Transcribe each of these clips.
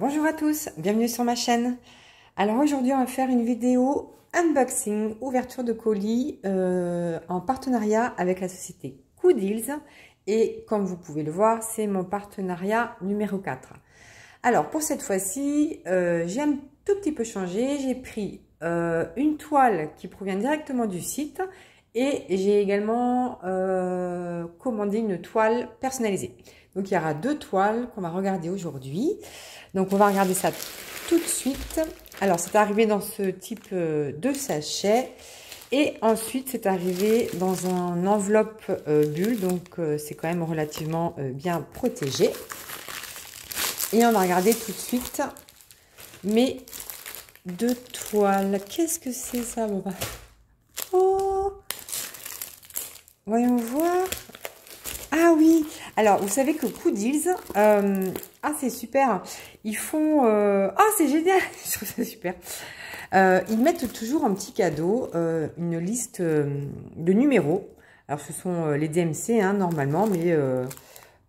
Bonjour à tous, bienvenue sur ma chaîne. Alors aujourd'hui on va faire une vidéo unboxing, ouverture de colis en partenariat avec la société Coodils. Et comme vous pouvez le voir, c'est mon partenariat numéro 4. Alors pour cette fois-ci, j'ai un tout petit peu changé. J'ai pris une toile qui provient directement du site et j'ai également commandé une toile personnalisée. Donc il y aura deux toiles qu'on va regarder aujourd'hui. Donc on va regarder ça tout de suite. Alors c'est arrivé dans ce type de sachet. Et ensuite c'est arrivé dans une enveloppe bulle. Donc c'est quand même relativement bien protégé. Et on va regarder tout de suite mes deux toiles. Qu'est-ce que c'est ça, mon papa? Oh! Voyons voir. Ah oui, alors vous savez que Coodils, c'est super, ils font, c'est génial, je trouve ça super. Ils mettent toujours en petit cadeau une liste de numéros. Alors ce sont les DMC normalement, mais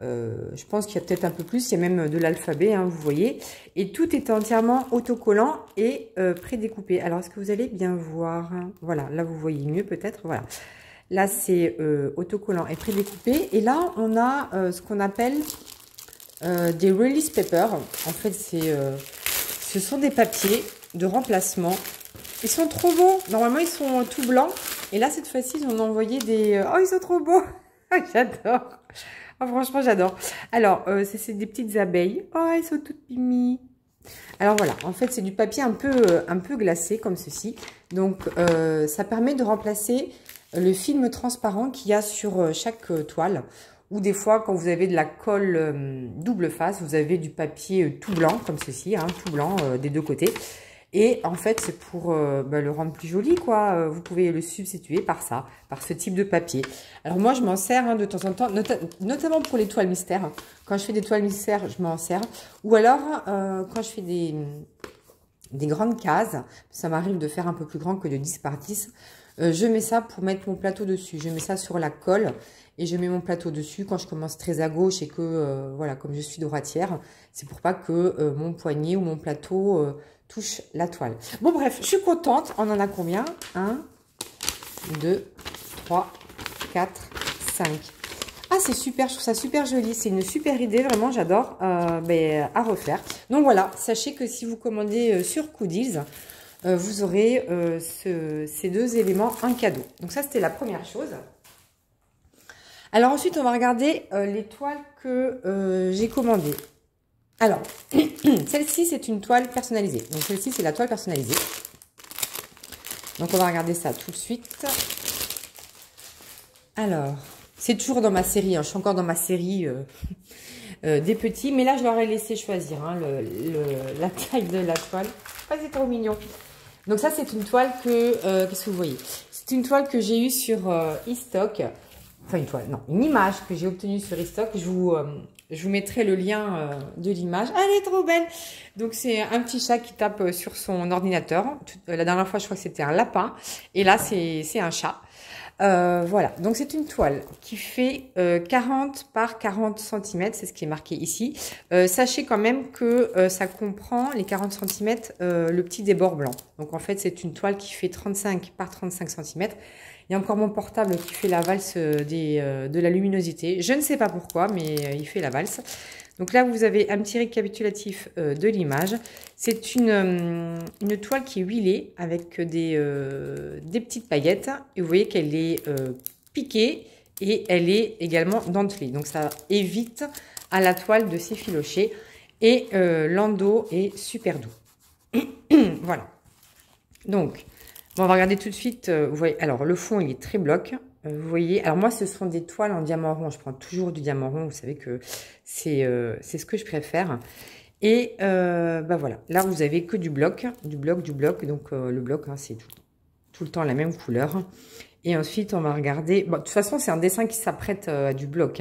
je pense qu'il y a peut-être un peu plus, il y a même de l'alphabet, vous voyez. Et tout est entièrement autocollant et prédécoupé. Alors est-ce que vous allez bien voir? Voilà, là vous voyez mieux peut-être, voilà. Là, c'est autocollant et prédécoupé. Et là, on a ce qu'on appelle des release papers. En fait, ce sont des papiers de remplacement. Ils sont trop beaux. Normalement, ils sont tout blancs. Et là, cette fois-ci, ils ont envoyé des... Oh, ils sont trop beaux. J'adore. Oh, franchement, j'adore. Alors, c'est des petites abeilles. Oh, elles sont toutes mimi. Alors voilà, en fait, c'est du papier un peu glacé, comme ceci. Donc, ça permet de remplacer le film transparent qu'il y a sur chaque toile, ou des fois quand vous avez de la colle double face, vous avez du papier tout blanc comme ceci, tout blanc des deux côtés, et en fait c'est pour le rendre plus joli quoi. Vous pouvez le substituer par ça, par ce type de papier. Alors moi je m'en sers de temps en temps, notamment pour les toiles mystères. Quand je fais des toiles mystères, je m'en sers, ou alors quand je fais des grandes cases, ça m'arrive de faire un peu plus grand que de 10 par 10. Je mets ça pour mettre mon plateau dessus. Je mets ça sur la colle et je mets mon plateau dessus quand je commence très à gauche et que, voilà, comme je suis droitière, c'est pour pas que mon poignet ou mon plateau touche la toile. Bon, bref, je suis contente. On en a combien? 1, 2, 3, 4, 5. Ah, c'est super, je trouve ça super joli. C'est une super idée, vraiment, j'adore à refaire. Donc voilà, sachez que si vous commandez sur Coodils, vous aurez ces deux éléments en cadeau. Donc ça, c'était la première chose. Alors ensuite, on va regarder les toiles que j'ai commandées. Alors, celle-ci, c'est une toile personnalisée. Donc celle-ci, c'est la toile personnalisée. Donc on va regarder ça tout de suite. Alors, c'est toujours dans ma série. Je suis encore dans ma série des petits. Mais là, je leur ai laissé choisir la taille de la toile. Ah, c'est trop mignon. Donc ça, c'est une toile que... qu'est-ce que vous voyez? C'est une toile que j'ai eue sur eStock. Enfin, une toile, non. Une image que j'ai obtenue sur eStock. Je vous mettrai le lien de l'image. Elle est trop belle. Donc, c'est un petit chat qui tape sur son ordinateur. La dernière fois, je crois que c'était un lapin. Et là, c'est un chat. Voilà, donc c'est une toile qui fait 40 par 40 cm, c'est ce qui est marqué ici. Sachez quand même que ça comprend les 40 cm, le petit débord blanc. Donc en fait, c'est une toile qui fait 35 par 35 cm. Il y a encore mon portable qui fait la valse de la luminosité. Je ne sais pas pourquoi, mais il fait la valse. Donc là, vous avez un petit récapitulatif de l'image. C'est une toile qui est huilée avec des petites paillettes. Et vous voyez qu'elle est piquée et elle est également dentelée. Donc ça évite à la toile de s'effilocher. Et l'endos est super doux. Voilà. Donc, on va regarder tout de suite. Vous voyez, alors le fond, il est très bloc. Vous voyez, alors moi, ce sont des toiles en diamant rond. Je prends toujours du diamant rond. Vous savez que c'est ce que je préfère. Et voilà. Là, vous avez que du bloc, du bloc. Donc, le bloc, c'est tout le temps la même couleur. Et ensuite, on va regarder. Bon, de toute façon, c'est un dessin qui s'apprête à du bloc.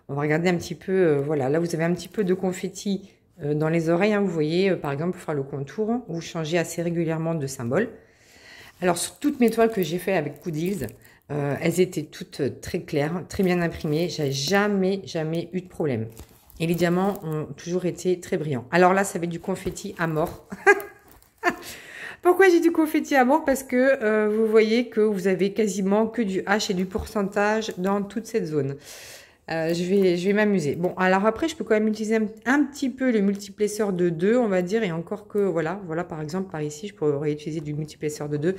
On va regarder un petit peu. Voilà, là, vous avez un petit peu de confetti dans les oreilles. Vous voyez, par exemple, pour faire le contour, vous changez assez régulièrement de symbole. Alors, sur toutes mes toiles que j'ai fait avec Coodils, elles étaient toutes très claires, très bien imprimées. J'ai jamais eu de problème. Et les diamants ont toujours été très brillants. Alors là, ça va être du confetti à mort. Pourquoi j'ai du confetti à mort? Parce que vous voyez que vous avez quasiment que du H et du pourcentage dans toute cette zone. Je vais m'amuser. Bon, alors après, je peux quand même utiliser un petit peu le multiplesseur de 2, on va dire. Et encore que, voilà, par exemple, par ici, je pourrais utiliser du multiplesseur de 2.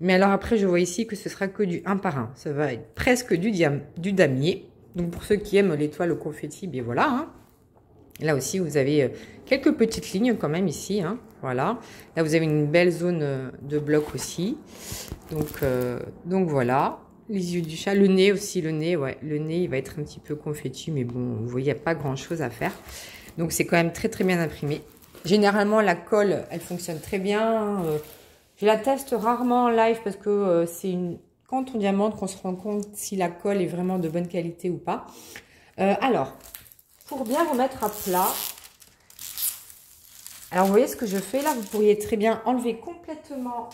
Mais alors après, je vois ici que ce sera que du 1 par 1. Ça va être presque du damier. Donc pour ceux qui aiment l'étoile au confetti, bien voilà, hein. Là aussi, vous avez quelques petites lignes quand même ici, hein, voilà. Là, vous avez une belle zone de bloc aussi. Donc voilà, les yeux du chat, le nez aussi, le nez, ouais, le nez, il va être un petit peu confetti, mais bon, vous voyez, il n'y a pas grand-chose à faire. Donc c'est quand même très très bien imprimé. Généralement, la colle, elle fonctionne très bien. Je la teste rarement en live parce que quand on diamante qu'on se rend compte si la colle est vraiment de bonne qualité ou pas. Alors, pour bien remettre à plat, alors vous voyez ce que je fais là, vous pourriez très bien enlever complètement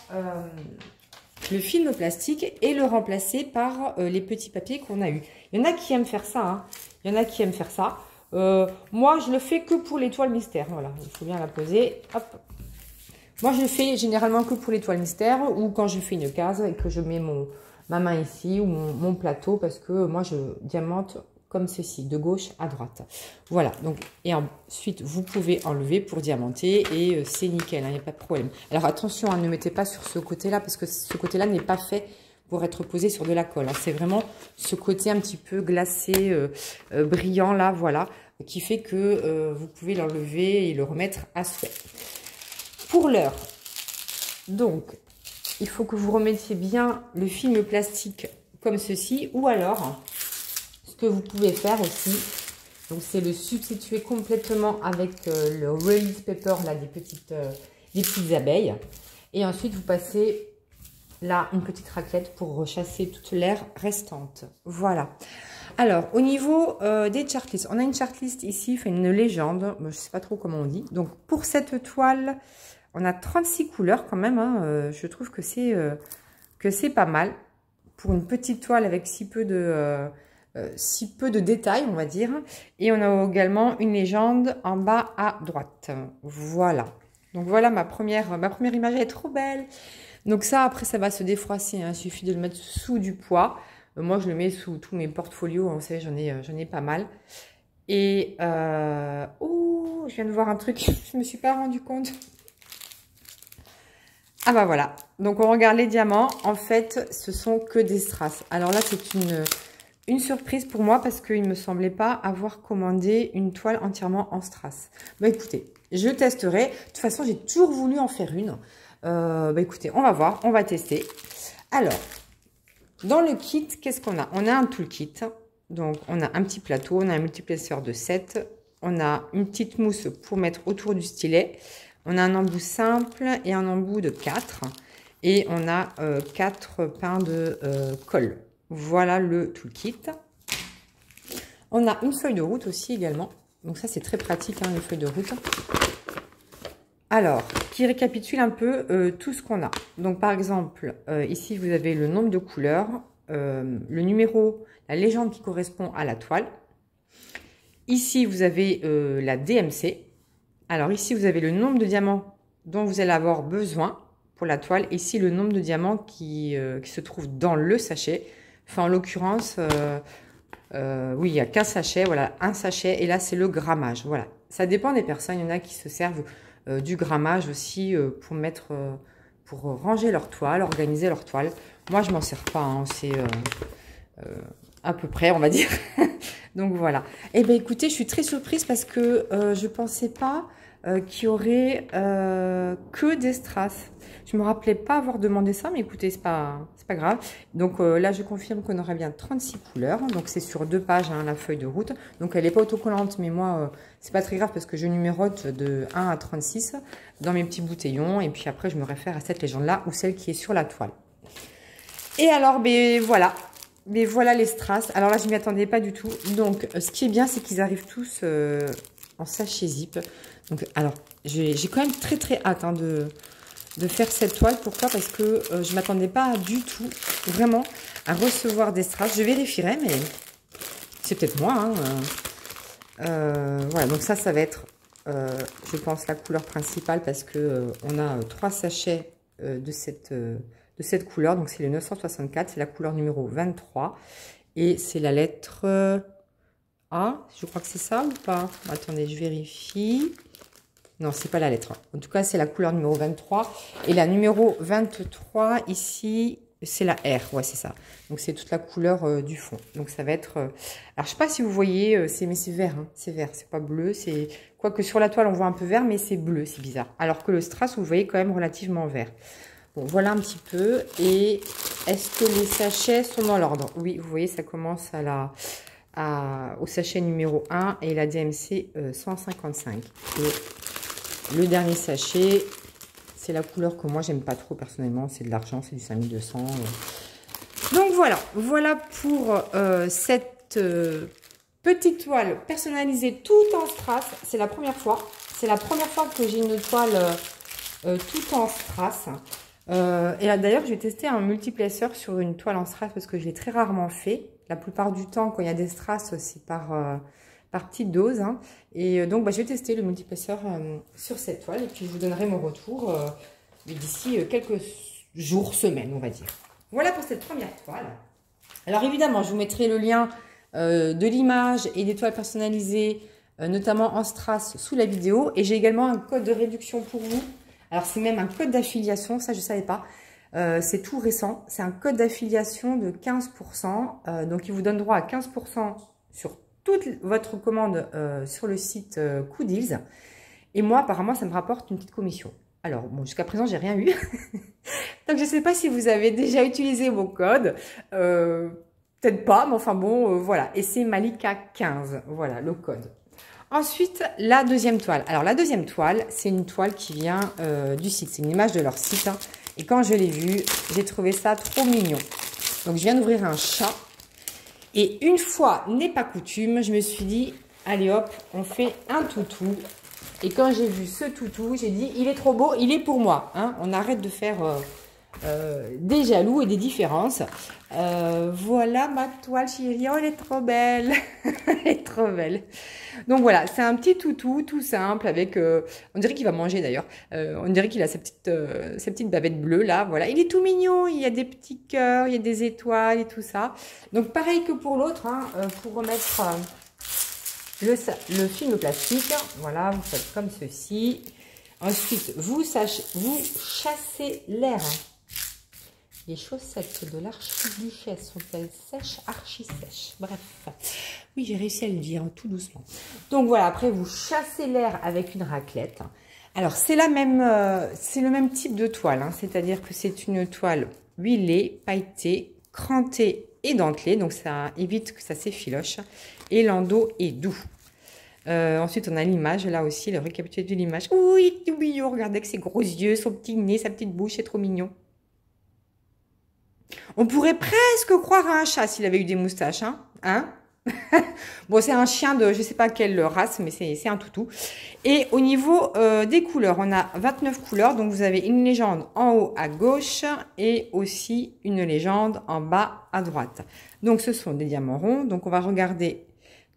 le film plastique et le remplacer par les petits papiers qu'on a eu. Il y en a qui aiment faire ça, hein. Il y en a qui aiment faire ça. Moi, je le fais que pour l'étoile mystère. Voilà, il faut bien la poser. Hop. Moi, je le fais généralement que pour l'étoile mystère ou quand je fais une case et que je mets ma main ici ou mon plateau parce que moi, je diamante comme ceci, de gauche à droite. Voilà, donc, et ensuite, vous pouvez enlever pour diamanter et c'est nickel, il n'y a pas de problème. Alors attention, hein, ne mettez pas sur ce côté-là parce que ce côté-là n'est pas fait pour être posé sur de la colle. Hein. C'est vraiment ce côté un petit peu glacé, brillant là, voilà, qui fait que vous pouvez l'enlever et le remettre à souhait. Pour l'heure, donc, il faut que vous remettiez bien le film plastique comme ceci ou alors... que vous pouvez faire aussi, donc c'est le substituer complètement avec le release paper là des petites abeilles et ensuite vous passez là une petite raclette pour rechasser toute l'air restante. Voilà. Alors au niveau des chartlists, on a une chartlist ici, fait une légende, je sais pas trop comment on dit. Donc pour cette toile, on a 36 couleurs quand même, hein, je trouve que c'est pas mal pour une petite toile avec si peu de détails, on va dire. Et on a également une légende en bas à droite. Voilà. Donc voilà ma première image, elle est trop belle. Donc ça, après, ça va se défroisser, hein. Il suffit de le mettre sous du poids. Moi, je le mets sous tous mes portfolios, hein. Vous savez, j'en ai pas mal. Et, oh, je viens de voir un truc, je me suis pas rendu compte. Ah bah voilà. Donc on regarde les diamants. En fait, ce sont que des strass. Alors là, c'est une surprise pour moi parce qu'il ne me semblait pas avoir commandé une toile entièrement en strass. Bah écoutez, je testerai. De toute façon, j'ai toujours voulu en faire une. Bah écoutez, on va voir, on va tester. Alors, dans le kit, qu'est-ce qu'on a? On a un toolkit. Donc, on a un petit plateau, on a un multiplesseur de 7. On a une petite mousse pour mettre autour du stylet. On a un embout simple et un embout de 4. Et on a 4 pains de colle. Voilà le toolkit. On a une feuille de route aussi également. Donc ça, c'est très pratique, hein, les feuilles de route. Alors, qui récapitule un peu tout ce qu'on a. Donc par exemple, ici, vous avez le nombre de couleurs, le numéro, la légende qui correspond à la toile. Ici, vous avez la DMC. Alors ici, vous avez le nombre de diamants dont vous allez avoir besoin pour la toile. Ici, le nombre de diamants qui se trouve dans le sachet. Enfin, en l'occurrence, oui, il n'y a qu'un sachet, voilà, un sachet. Et là, c'est le grammage, voilà. Ça dépend des personnes. Il y en a qui se servent du grammage aussi pour mettre, pour ranger leur toile, organiser leur toile. Moi, je m'en sers pas, hein, c'est à peu près, on va dire. Donc, voilà. Eh bien, écoutez, je suis très surprise parce que je pensais pas qu'il y aurait que des strass. Je me rappelais pas avoir demandé ça, mais écoutez, c'est pas grave. Donc là, je confirme qu'on aura bien 36 couleurs. Donc c'est sur 2 pages, hein, la feuille de route. Donc elle n'est pas autocollante, mais moi, c'est pas très grave parce que je numérote de 1 à 36 dans mes petits bouteillons. Et puis après, je me réfère à cette légende-là ou celle qui est sur la toile. Et alors, ben voilà. Mais voilà les strass. Alors là, je m'y attendais pas du tout. Donc, ce qui est bien, c'est qu'ils arrivent tous en sachet zip. Donc, alors, j'ai quand même très très hâte, hein, de faire cette toile. Pourquoi? Parce que je ne m'attendais pas du tout, vraiment, à recevoir des strass. Je vérifierai, mais c'est peut-être moi. Hein, Voilà, donc ça va être, je pense, la couleur principale parce que on a 3 sachets de cette couleur. Donc, c'est le 964, c'est la couleur numéro 23. Et c'est la lettre A, je crois que c'est ça ou pas? Attendez, je vérifie. Non, c'est pas la lettre A. En tout cas, c'est la couleur numéro 23. Et la numéro 23, ici, c'est la R. Ouais, c'est ça. Donc, c'est toute la couleur du fond. Donc, ça va être... Alors, je sais pas si vous voyez, mais c'est vert. Hein. C'est vert, c'est pas bleu. Quoique sur la toile, on voit un peu vert, mais c'est bleu, c'est bizarre. Alors que le strass, vous voyez quand même relativement vert. Bon, voilà un petit peu. Et est-ce que les sachets sont dans l'ordre? Oui, vous voyez, ça commence au sachet numéro 1 et la DMC 155. Et le dernier sachet, c'est la couleur que moi, j'aime pas trop personnellement. C'est de l'argent, c'est du 5200. Donc, voilà pour cette petite toile personnalisée tout en strass. C'est la première fois. C'est la première fois que j'ai une toile tout en strass. Et là, d'ailleurs, je vais tester un multiplaceur sur une toile en strass parce que je l'ai très rarement fait. La plupart du temps, quand il y a des strass, c'est par petite dose. Hein. Et donc, je vais tester le multiplaceur sur cette toile. Et puis, je vous donnerai mon retour d'ici quelques jours, semaines, on va dire. Voilà pour cette première toile. Alors, évidemment, je vous mettrai le lien de l'image et des toiles personnalisées, notamment en strass, sous la vidéo. Et j'ai également un code de réduction pour vous. Alors, c'est même un code d'affiliation, ça, je ne savais pas. C'est tout récent. C'est un code d'affiliation de 15%. Donc, il vous donne droit à 15% sur toute votre commande sur le site Coodils. Et moi, apparemment, ça me rapporte une petite commission. Alors, bon, jusqu'à présent, j'ai rien eu. Donc, je ne sais pas si vous avez déjà utilisé mon code. Peut-être pas, mais enfin bon, voilà. Et c'est Malika 15. Voilà, le code. Ensuite, la deuxième toile. Alors, la deuxième toile, c'est une toile qui vient du site. C'est une image de leur site. Hein. Et quand je l'ai vue, j'ai trouvé ça trop mignon. Donc, je viens d'ouvrir un chat. Et une fois n'est pas coutume, je me suis dit, allez hop, on fait un toutou. Et quand j'ai vu ce toutou, j'ai dit, il est trop beau, il est pour moi. Hein. On arrête de faire des jaloux et des différences. Voilà ma toile chérie, oh, elle est trop belle. Elle est trop belle. Donc voilà, c'est un petit toutou tout simple avec, on dirait qu'il va manger d'ailleurs, on dirait qu'il a sa petite bavette bleue là, voilà. Il est tout mignon, il y a des petits cœurs, il y a des étoiles et tout ça. Donc pareil que pour l'autre, hein, pour remettre le film plastique, voilà, vous faites comme ceci. Ensuite, vous chassez l'air. Hein. Les chaussettes de l'archiduchesse sont-elles sèches, archi-sèches? Bref, oui, j'ai réussi à le dire tout doucement. Donc voilà, après, vous chassez l'air avec une raclette. Alors, c'est le même type de toile, hein, c'est-à-dire que c'est une toile huilée, pailletée, crantée et dentelée. Donc, ça évite que ça s'effiloche. Et l'endos est doux. Ensuite, on a l'image, là aussi, le récapitulatif de l'image. Oui, tout mignon, regardez avec ses gros yeux, son petit nez, sa petite bouche, c'est trop mignon. On pourrait presque croire à un chat s'il avait eu des moustaches, hein. Bon, c'est un chien de je ne sais pas quelle race, mais c'est un toutou. Et au niveau des couleurs, on a 29 couleurs. Donc, vous avez une légende en haut à gauche et aussi une légende en bas à droite. Donc, ce sont des diamants ronds. Donc, on va regarder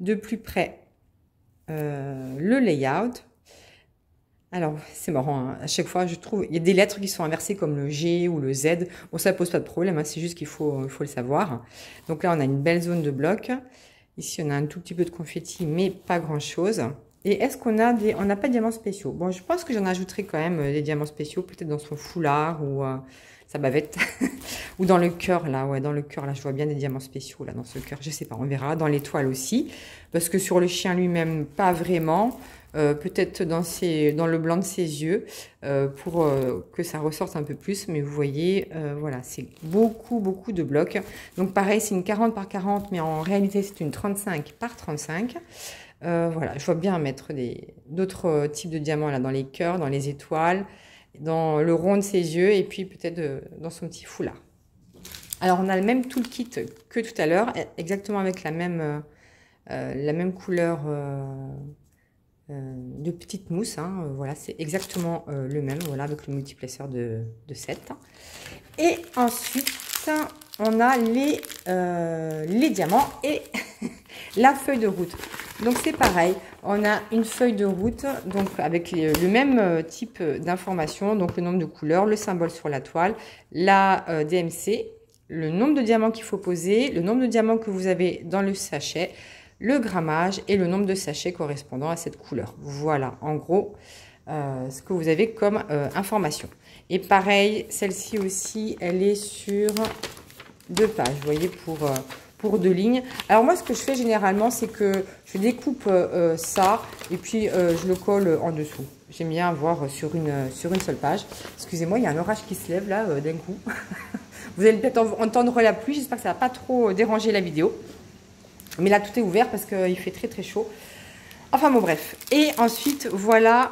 de plus près le layout. Alors, c'est marrant, hein. À chaque fois, je trouve, il y a des lettres qui sont inversées comme le G ou le Z. Bon, ça pose pas de problème, hein, c'est juste qu'il faut le savoir. Donc là, on a une belle zone de bloc. Ici, on a un tout petit peu de confetti, mais pas grand-chose. Et est-ce qu'on a on n'a pas de diamants spéciaux? Bon, je pense que j'en ajouterai quand même des diamants spéciaux, peut-être dans son foulard ou sa bavette. Ou dans le cœur, là. Ouais, dans le cœur, là, je vois bien des diamants spéciaux, là, dans ce cœur. Je sais pas, on verra. Dans l'étoile aussi. Parce que sur le chien lui-même, pas vraiment. Peut-être dans le blanc de ses yeux pour que ça ressorte un peu plus, mais vous voyez, voilà, c'est beaucoup de blocs. Donc pareil, c'est une 40 par 40, mais en réalité c'est une 35 par 35. Voilà, je vois bien mettre d'autres types de diamants là dans les cœurs, dans les étoiles, dans le rond de ses yeux et puis peut-être dans son petit foulard. Alors on a le même toolkit que tout à l'heure, exactement avec la même couleur de petite mousse, hein, voilà, c'est exactement le même, voilà, avec le multiplaceur de 7. Et ensuite, on a les diamants et la feuille de route. Donc c'est pareil, on a une feuille de route, donc avec le même type d'informations, donc le nombre de couleurs, le symbole sur la toile, la DMC, le nombre de diamants qu'il faut poser, le nombre de diamants que vous avez dans le sachet, le grammage et le nombre de sachets correspondant à cette couleur. Voilà, en gros, ce que vous avez comme information. Et pareil, celle-ci aussi, elle est sur 2 pages, vous voyez, pour 2 lignes. Alors moi, ce que je fais généralement, c'est que je découpe ça et puis je le colle en dessous. J'aime bien avoir sur une seule page. Excusez-moi, il y a un orage qui se lève là d'un coup. Vous allez peut-être entendre la pluie. J'espère que ça ne va pas trop déranger la vidéo. Mais là, tout est ouvert parce qu'il fait très très chaud. Enfin bon, bref. Et ensuite, voilà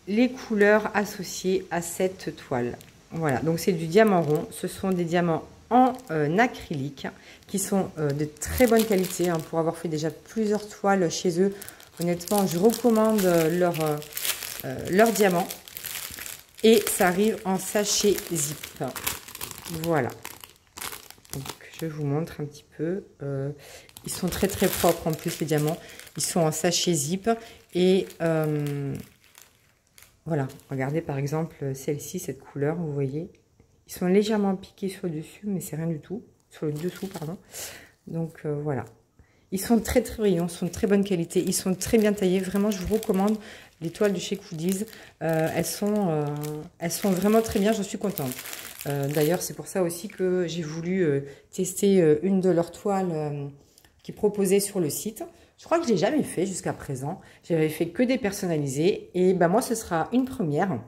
les couleurs associées à cette toile. Voilà, donc c'est du diamant rond. Ce sont des diamants en acrylique qui sont de très bonne qualité, hein, pour avoir fait déjà plusieurs toiles chez eux. Honnêtement, je recommande leurs diamants. Et ça arrive en sachet zip. Voilà. Donc, je vous montre un petit peu. Ils sont très très propres en plus, les diamants. Ils sont en sachet zip. Et voilà, regardez par exemple celle-ci, cette couleur, vous voyez. Ils sont légèrement piqués sur le dessus, mais c'est rien du tout. Sur le dessous, pardon. Donc voilà. Ils sont très très brillants, sont de très bonne qualité. Ils sont très bien taillés. Vraiment, je vous recommande les toiles de chez Coodies. Elles sont vraiment très bien, j'en suis contente. D'ailleurs, c'est pour ça aussi que j'ai voulu tester une de leurs toiles qui proposait sur le site. Je crois que je ne l'ai jamais fait jusqu'à présent. J'avais fait que des personnalisés. Et ben moi, ce sera une première.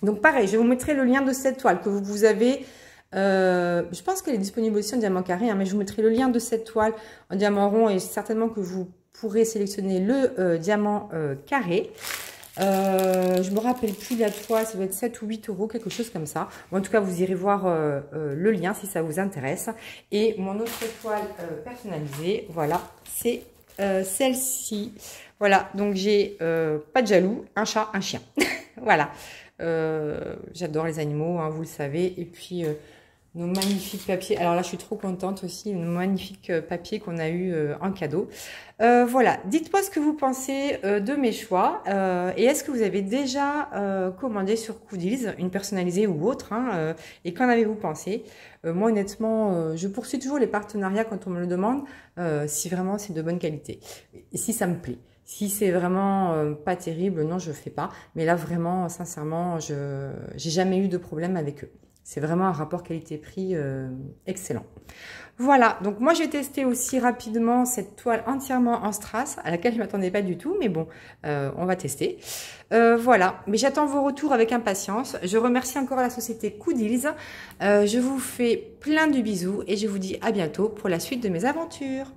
Donc pareil, je vous mettrai le lien de cette toile que vous avez. Je pense qu'elle est disponible aussi en diamant carré, hein, mais je vous mettrai le lien de cette toile en diamant rond et certainement que vous pourrez sélectionner le diamant carré. Je me rappelle plus la toile, ça doit être 7 ou 8 euros, quelque chose comme ça. En tout cas, vous irez voir le lien si ça vous intéresse. Et mon autre toile personnalisée, voilà, c'est celle-ci. Voilà, donc j'ai pas de jaloux, un chat, un chien. Voilà. J'adore les animaux, hein, vous le savez. Et puis nos magnifiques papiers. Alors là, je suis trop contente aussi. Nos magnifiques papiers qu'on a eu en cadeau. Voilà. Dites-moi ce que vous pensez de mes choix. Et est-ce que vous avez déjà commandé sur Coodies, une personnalisée ou autre, hein, et qu'en avez-vous pensé? Moi, honnêtement, je poursuis toujours les partenariats quand on me le demande, si vraiment c'est de bonne qualité. Et si ça me plaît. Si c'est vraiment pas terrible, non, je fais pas. Mais là, vraiment, sincèrement, j'ai jamais eu de problème avec eux. C'est vraiment un rapport qualité-prix excellent. Voilà, donc moi, j'ai testé aussi rapidement cette toile entièrement en strass, à laquelle je ne m'attendais pas du tout. Mais bon, on va tester. Voilà, mais j'attends vos retours avec impatience. Je remercie encore la société Coodies. Je vous fais plein de bisous et je vous dis à bientôt pour la suite de mes aventures.